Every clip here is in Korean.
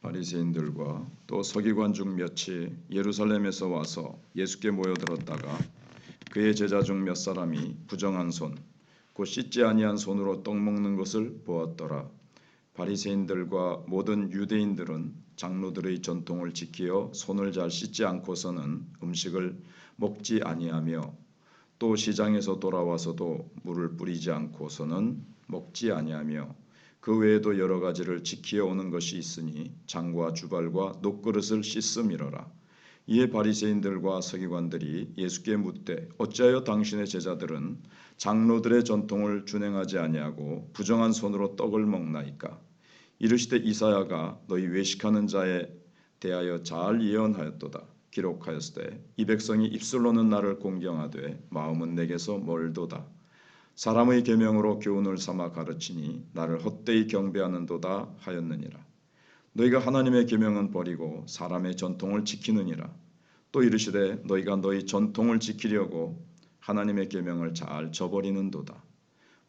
바리새인들과 또 서기관 중 몇이 예루살렘에서 와서 예수께 모여들었다가 그의 제자 중 몇 사람이 부정한 손, 곧 씻지 아니한 손으로 떡 먹는 것을 보았더라. 바리새인들과 모든 유대인들은 장로들의 전통을 지키어 손을 잘 씻지 않고서는 음식을 먹지 아니하며 또 시장에서 돌아와서도 물을 뿌리지 않고서는 먹지 아니하며 그 외에도 여러 가지를 지키어 오는 것이 있으니 장과 주발과 녹그릇을 씻음이로라. 이에 바리새인들과 서기관들이 예수께 묻되 어찌하여 당신의 제자들은 장로들의 전통을 준행하지 아니하고 부정한 손으로 떡을 먹나이까? 이르시되 이사야가 너희 외식하는 자에 대하여 잘 예언하였도다. 기록하였으되 이 백성이 입술로는 나를 공경하되 마음은 내게서 멀도다. 사람의 계명으로 교훈을 삼아 가르치니 나를 헛되이 경배하는도다 하였느니라. 너희가 하나님의 계명은 버리고 사람의 전통을 지키느니라. 또 이르시되 너희가 너희 전통을 지키려고 하나님의 계명을 잘 저버리는도다.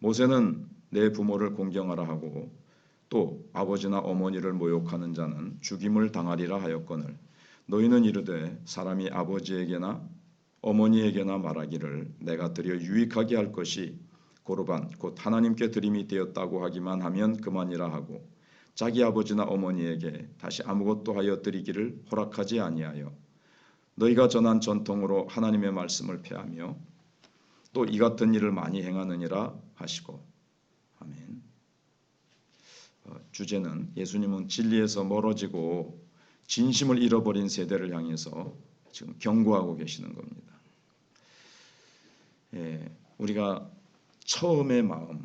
모세는 내 부모를 공경하라 하고 또 아버지나 어머니를 모욕하는 자는 죽임을 당하리라 하였거늘 너희는 이르되 사람이 아버지에게나 어머니에게나 말하기를 내가 드려 유익하게 할 것이 고르반 곧 하나님께 드림이 되었다고 하기만 하면 그만이라 하고 자기 아버지나 어머니에게 다시 아무것도 하여 드리기를 허락하지 아니하여 너희가 전한 전통으로 하나님의 말씀을 폐하며 또 이 같은 일을 많이 행하느니라 하시고. 아멘. 주제는 예수님은 진리에서 멀어지고 진심을 잃어버린 세대를 향해서 지금 경고하고 계시는 겁니다. 우리가 처음의 마음,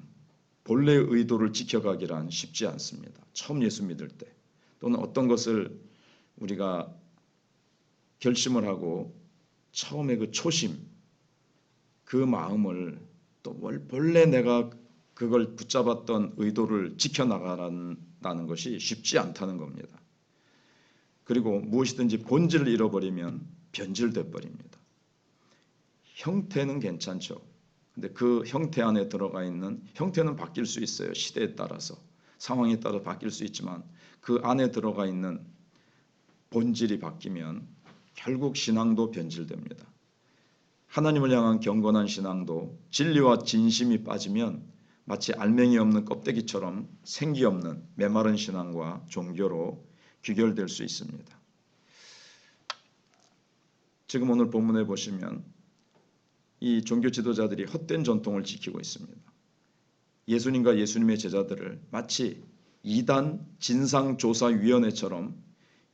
본래의 의도를 지켜가기란 쉽지 않습니다. 처음 예수 믿을 때 또는 어떤 것을 우리가 결심을 하고 처음에 그 초심, 그 마음을 또 본래 내가 그걸 붙잡았던 의도를 지켜나가는 것이 쉽지 않다는 겁니다. 그리고 무엇이든지 본질을 잃어버리면 변질돼 버립니다. 형태는 괜찮죠. 근데 그 형태 안에 들어가 있는 형태는 바뀔 수 있어요. 시대에 따라서 상황에 따라 바뀔 수 있지만 그 안에 들어가 있는 본질이 바뀌면 결국 신앙도 변질됩니다. 하나님을 향한 경건한 신앙도 진리와 진심이 빠지면 마치 알맹이 없는 껍데기처럼 생기 없는 메마른 신앙과 종교로 귀결될 수 있습니다. 지금 오늘 본문에 보시면 이 종교 지도자들이 헛된 전통을 지키고 있습니다. 예수님과 예수님의 제자들을 마치 이단 진상조사위원회처럼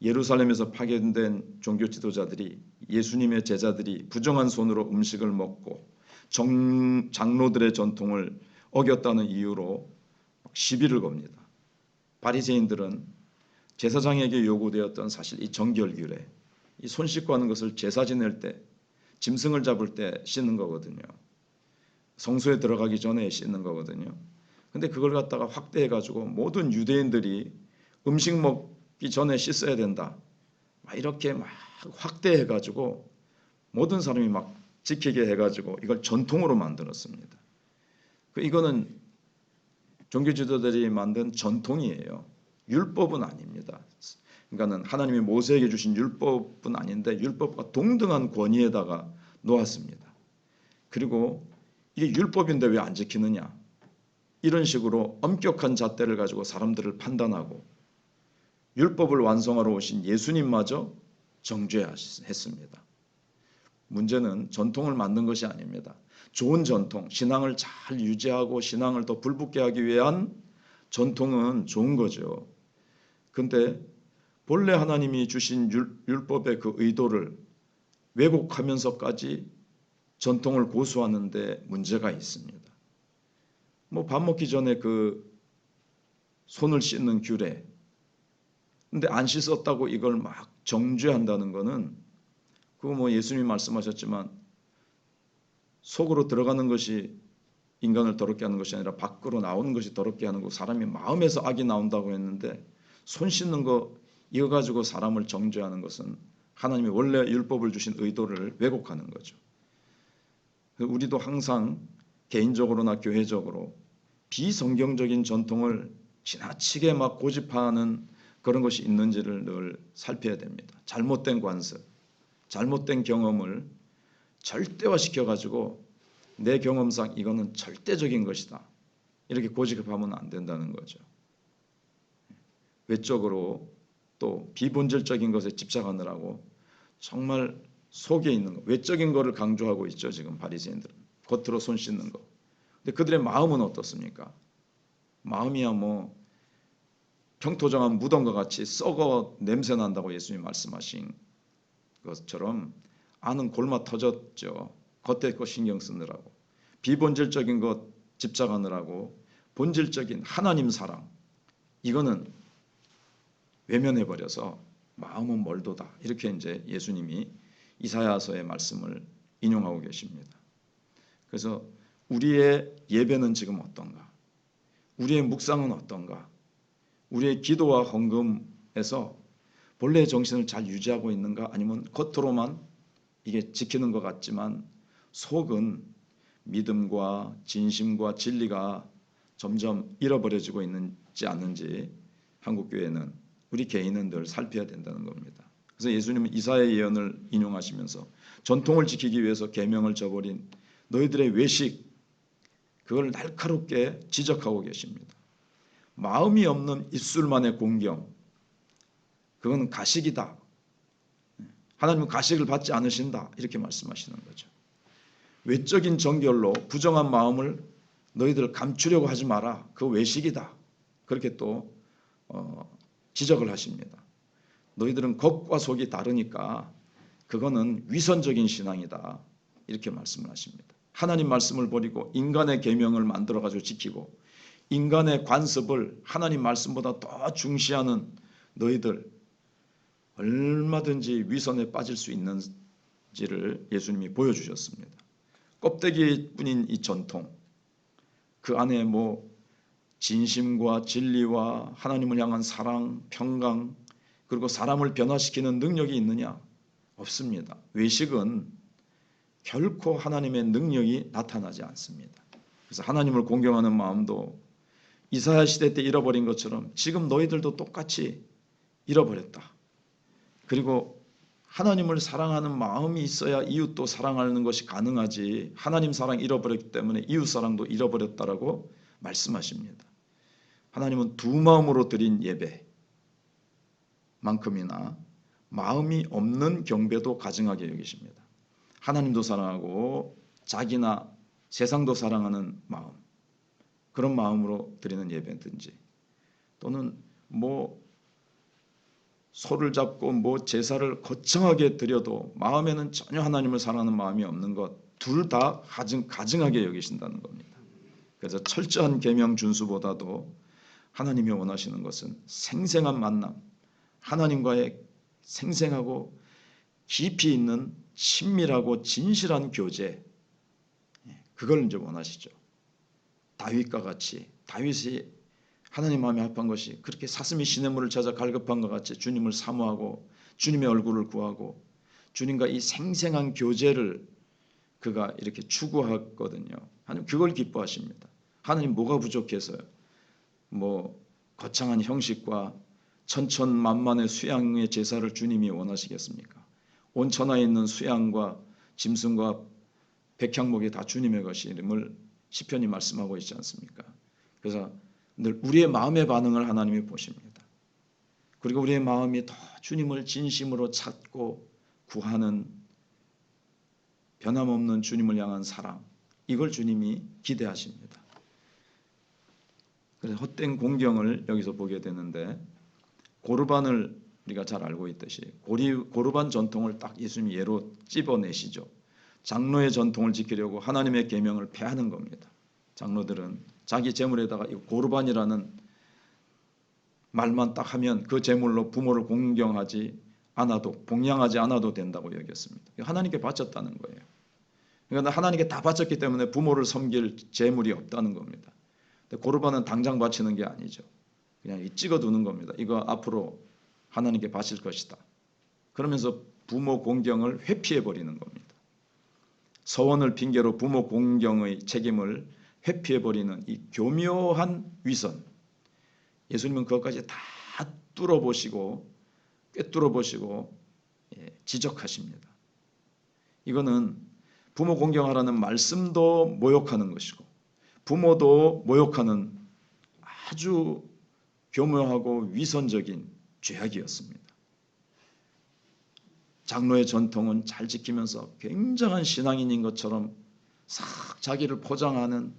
예루살렘에서 파견된 종교 지도자들이 예수님의 제자들이 부정한 손으로 음식을 먹고 장로들의 전통을 어겼다는 이유로 시비를 겁니다. 바리새인들은 제사장에게 요구되었던 사실 이 정결규례, 이 손 씻고 하는 것을 제사 지낼 때 짐승을 잡을 때 씻는 거거든요. 성소에 들어가기 전에 씻는 거거든요. 근데 그걸 갖다가 확대해가지고 모든 유대인들이 음식 먹기 전에 씻어야 된다. 이렇게 막 확대해가지고 모든 사람이 막 지키게 해가지고 이걸 전통으로 만들었습니다. 이거는 종교 지도자들이 만든 전통이에요. 율법은 아닙니다. 그러니까는 하나님이 모세에게 주신 율법은 아닌데 율법과 동등한 권위에다가 놓았습니다. 그리고 이게 율법인데 왜 안 지키느냐? 이런 식으로 엄격한 잣대를 가지고 사람들을 판단하고 율법을 완성하러 오신 예수님마저 정죄했습니다. 문제는 전통을 만든 것이 아닙니다. 좋은 전통, 신앙을 잘 유지하고 신앙을 더 불붙게 하기 위한 전통은 좋은 거죠. 그런데 본래 하나님이 주신 율법의 그 의도를 왜곡하면서까지 전통을 고수하는 데 문제가 있습니다. 밥 먹기 전에 그 손을 씻는 규례, 근데 안 씻었다고 이걸 막 정죄한다는 것은 그거 예수님이 말씀하셨지만 속으로 들어가는 것이 인간을 더럽게 하는 것이 아니라 밖으로 나오는 것이 더럽게 하는 거, 사람이 마음에서 악이 나온다고 했는데 손 씻는 거 이거 가지고 사람을 정죄하는 것은 하나님이 원래 율법을 주신 의도를 왜곡하는 거죠. 우리도 항상 개인적으로나 교회적으로 비성경적인 전통을 지나치게 막 고집하는 그런 것이 있는지를 늘 살펴야 됩니다. 잘못된 관습, 잘못된 경험을 절대화시켜 가지고 내 경험상 이거는 절대적인 것이다, 이렇게 고집하면 안 된다는 거죠. 외적으로 또 비본질적인 것에 집착하느라고 정말 속에 있는 거, 외적인 거를 강조하고 있죠. 지금 바리새인들은 겉으로 손 씻는 거. 근데 그들의 마음은 어떻습니까? 마음이야 뭐 평토정한 무덤과 같이 썩어 냄새 난다고 예수님이 말씀하신 것처럼 안은 골마 터졌죠. 겉에 거 신경 쓰느라고, 비본질적인 것 집착하느라고 본질적인 하나님 사랑, 이거는 외면해 버려서 마음은 멀도다, 이렇게 이제 예수님이 이사야서의 말씀을 인용하고 계십니다. 그래서 우리의 예배는 지금 어떤가? 우리의 묵상은 어떤가? 우리의 기도와 헌금에서 본래의 정신을 잘 유지하고 있는가? 아니면 겉으로만 이게 지키는 것 같지만 속은 믿음과 진심과 진리가 점점 잃어버려지고 있는지 않는지 한국교회는, 우리 개인은 늘 살펴야 된다는 겁니다. 그래서 예수님은 이사야의 예언을 인용하시면서 전통을 지키기 위해서 계명을 저버린 너희들의 외식, 그걸 날카롭게 지적하고 계십니다. 마음이 없는 입술만의 공경, 그건 가식이다. 하나님은 가식을 받지 않으신다, 이렇게 말씀하시는 거죠. 외적인 정결로 부정한 마음을 너희들 감추려고 하지 마라, 그 외식이다, 그렇게 또 지적을 하십니다. 너희들은 겉과 속이 다르니까 그거는 위선적인 신앙이다, 이렇게 말씀을 하십니다. 하나님 말씀을 버리고 인간의 계명을 만들어 가지고 지키고 인간의 관습을 하나님 말씀보다 더 중시하는 너희들, 얼마든지 위선에 빠질 수 있는지를 예수님이 보여주셨습니다. 껍데기뿐인 이 전통, 그 안에 뭐 진심과 진리와 하나님을 향한 사랑, 평강, 그리고 사람을 변화시키는 능력이 있느냐? 없습니다. 외식은 결코 하나님의 능력이 나타나지 않습니다. 그래서 하나님을 공경하는 마음도 이사야 시대 때 잃어버린 것처럼 지금 너희들도 똑같이 잃어버렸다. 그리고 하나님을 사랑하는 마음이 있어야 이웃도 사랑하는 것이 가능하지, 하나님 사랑 잃어버렸기 때문에 이웃 사랑도 잃어버렸다라고 말씀하십니다. 하나님은 두 마음으로 드린 예배만큼이나 마음이 없는 경배도 가증하게 여기십니다. 하나님도 사랑하고 자기나 세상도 사랑하는 마음, 그런 마음으로 드리는 예배든지, 또는 뭐 소를 잡고 뭐 제사를 거창하게 드려도 마음에는 전혀 하나님을 사랑하는 마음이 없는 것, 둘 다 가증하게 여기신다는 겁니다. 그래서 철저한 계명 준수보다도 하나님이 원하시는 것은 생생한 만남, 하나님과의 생생하고 깊이 있는 친밀하고 진실한 교제, 그걸 이제 원하시죠. 다윗과 같이, 다윗이 하나님 마음에 합한 것이 그렇게 사슴이 시냇물을 찾아 갈급한 것 같이 주님을 사모하고 주님의 얼굴을 구하고 주님과 이 생생한 교제를 그가 이렇게 추구하거든요. 하나님 그걸 기뻐하십니다. 하나님 뭐가 부족해서요? 뭐 거창한 형식과 천천만만의 수양의 제사를 주님이 원하시겠습니까? 온 천하에 있는 수양과 짐승과 백향목이 다 주님의 것임을 시편이 말씀하고 있지 않습니까? 그래서 늘 우리의 마음의 반응을 하나님이 보십니다. 그리고 우리의 마음이 더 주님을 진심으로 찾고 구하는 변함없는 주님을 향한 사랑, 이걸 주님이 기대하십니다. 그래서 헛된 공경을 여기서 보게 되는데, 고르반을 우리가 잘 알고 있듯이 고르반 전통을 딱 예수님이 예로 찝어내시죠. 장로의 전통을 지키려고 하나님의 계명을 폐하는 겁니다. 장로들은 자기 제물에다가 이 고르반이라는 말만 딱 하면 그 제물로 부모를 공경하지 않아도, 봉양하지 않아도 된다고 여겼습니다. 하나님께 바쳤다는 거예요. 그러니까 하나님께 다 바쳤기 때문에 부모를 섬길 제물이 없다는 겁니다. 근데 고르반은 당장 바치는 게 아니죠. 그냥 찍어두는 겁니다. 이거 앞으로 하나님께 바칠 것이다. 그러면서 부모 공경을 회피해 버리는 겁니다. 서원을 핑계로 부모 공경의 책임을 회피해 버리는 이 교묘한 위선, 예수님은 그것까지 다 꿰뚫어 보시고 지적하십니다. 이거는 부모 공경하라는 말씀도 모욕하는 것이고 부모도 모욕하는 아주 교묘하고 위선적인 죄악이었습니다. 장로의 전통은 잘 지키면서 굉장한 신앙인인 것처럼 싹 자기를 포장하는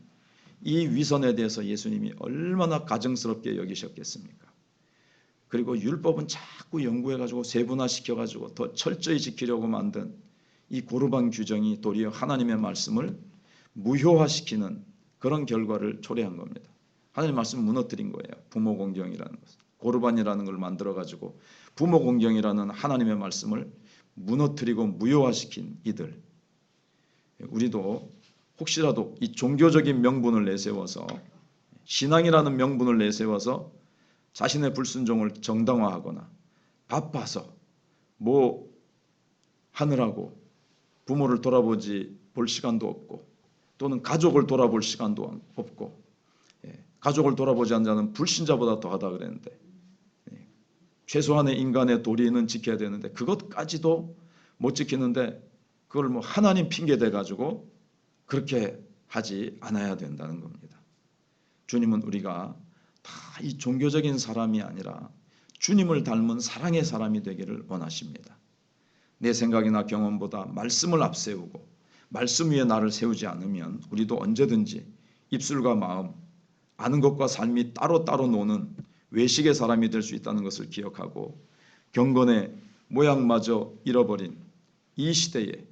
이 위선에 대해서 예수님이 얼마나 가증스럽게 여기셨겠습니까? 그리고 율법은 자꾸 연구해가지고 세분화시켜가지고 더 철저히 지키려고 만든 이 고르반 규정이 도리어 하나님의 말씀을 무효화시키는 그런 결과를 초래한 겁니다. 하나님 말씀을 무너뜨린 거예요. 부모 공경이라는 것, 고르반이라는 걸 만들어가지고 부모 공경이라는 하나님의 말씀을 무너뜨리고 무효화시킨 이들. 우리도 혹시라도 이 종교적인 명분을 내세워서 신앙이라는 명분을 내세워서 자신의 불순종을 정당화하거나 바빠서 뭐 하느라고 부모를 볼 시간도 없고 또는 가족을 돌아볼 시간도 없고 가족을 돌아보지 않는 자는 불신자보다 더하다 그랬는데 최소한의 인간의 도리는 지켜야 되는데 그것까지도 못 지키는데 그걸 뭐 하나님 핑계 대가지고 그렇게 하지 않아야 된다는 겁니다. 주님은 우리가 다 이 종교적인 사람이 아니라 주님을 닮은 사랑의 사람이 되기를 원하십니다. 내 생각이나 경험보다 말씀을 앞세우고 말씀 위에 나를 세우지 않으면 우리도 언제든지 입술과 마음, 아는 것과 삶이 따로따로 노는 외식의 사람이 될 수 있다는 것을 기억하고 경건의 모양마저 잃어버린 이 시대에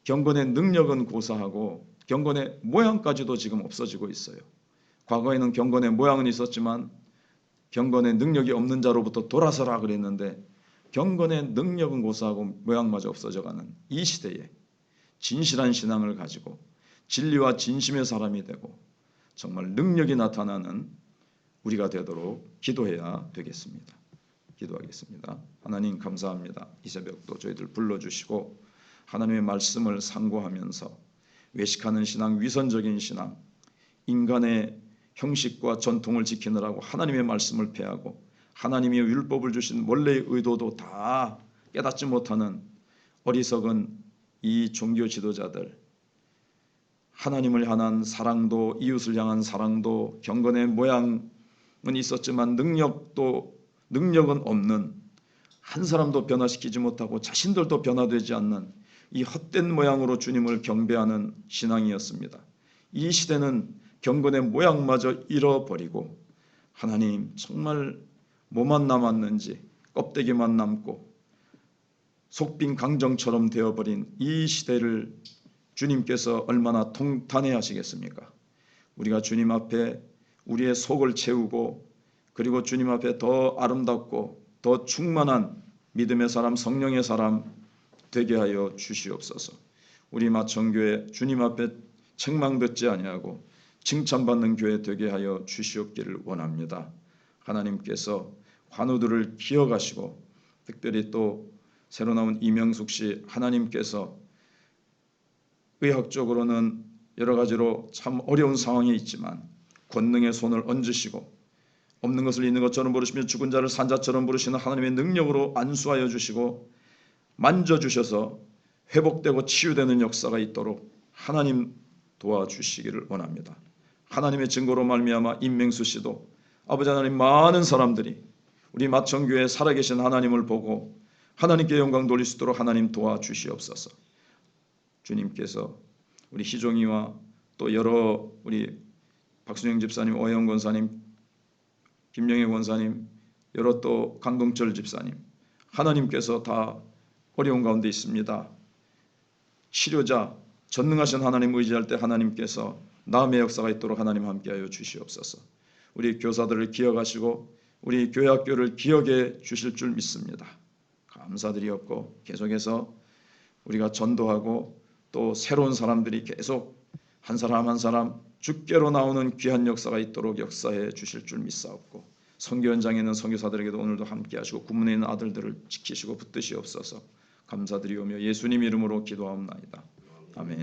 경건의 능력은 고사하고 경건의 모양까지도 지금 없어지고 있어요. 과거에는 경건의 모양은 있었지만 경건의 능력이 없는 자로부터 돌아서라 그랬는데 경건의 능력은 고사하고 모양마저 없어져가는 이 시대에 진실한 신앙을 가지고 진리와 진심의 사람이 되고 정말 능력이 나타나는 우리가 되도록 기도해야 되겠습니다. 기도하겠습니다. 하나님 감사합니다. 이 새벽도 저희들 불러주시고 하나님의 말씀을 상고하면서 외식하는 신앙, 위선적인 신앙, 인간의 형식과 전통을 지키느라고 하나님의 말씀을 폐하고 하나님이 율법을 주신 원래의 의도도 다 깨닫지 못하는 어리석은 이 종교 지도자들, 하나님을 향한 사랑도 이웃을 향한 사랑도 경건의 모양은 있었지만 능력은 없는, 한 사람도 변화시키지 못하고 자신들도 변화되지 않는 이 헛된 모양으로 주님을 경배하는 신앙이었습니다. 이 시대는 경건의 모양마저 잃어버리고 하나님 정말 뭐만 남았는지 껍데기만 남고 속빈 강정처럼 되어버린 이 시대를 주님께서 얼마나 통탄해 하시겠습니까? 우리가 주님 앞에 우리의 속을 채우고 그리고 주님 앞에 더 아름답고 더 충만한 믿음의 사람, 성령의 사람 되게 하여 주시옵소서. 우리 마천교회 주님 앞에 책망 듣지 아니하고 칭찬받는 교회 되게 하여 주시옵기를 원합니다. 하나님께서 관우들을 기억하시고 특별히 또 새로 나온 이명숙 씨, 하나님께서 의학적으로는 여러 가지로 참 어려운 상황에 있지만 권능의 손을 얹으시고 없는 것을 있는 것처럼 부르시며 죽은 자를 산 자처럼 부르시는 하나님의 능력으로 안수하여 주시고 만져주셔서 회복되고 치유되는 역사가 있도록 하나님 도와주시기를 원합니다. 하나님의 증거로 말미암아 임명수 씨도 아버지 하나님 많은 사람들이 우리 마천교회에 살아계신 하나님을 보고 하나님께 영광 돌릴 수 있도록 하나님 도와주시옵소서. 주님께서 우리 희종이와 또 여러 우리 박순영 집사님, 오혜영 권사님, 김영애 권사님, 여러 또 강동철 집사님, 하나님께서 다 어려운 가운데 있습니다. 치료자, 전능하신 하나님 의지할 때 하나님께서 나음의 역사가 있도록 하나님 함께하여 주시옵소서. 우리 교사들을 기억하시고 우리 교회 학교를 기억해 주실 줄 믿습니다. 감사드리옵고 계속해서 우리가 전도하고 또 새로운 사람들이 계속 한 사람 한 사람 주께로 나오는 귀한 역사가 있도록 역사해 주실 줄 믿사옵고 선교 현장에 있는 선교사들에게도 오늘도 함께하시고 구문에 있는 아들들을 지키시고 붙드시옵소서. 감사드리오며 예수님 이름으로 기도하옵나이다. 아멘.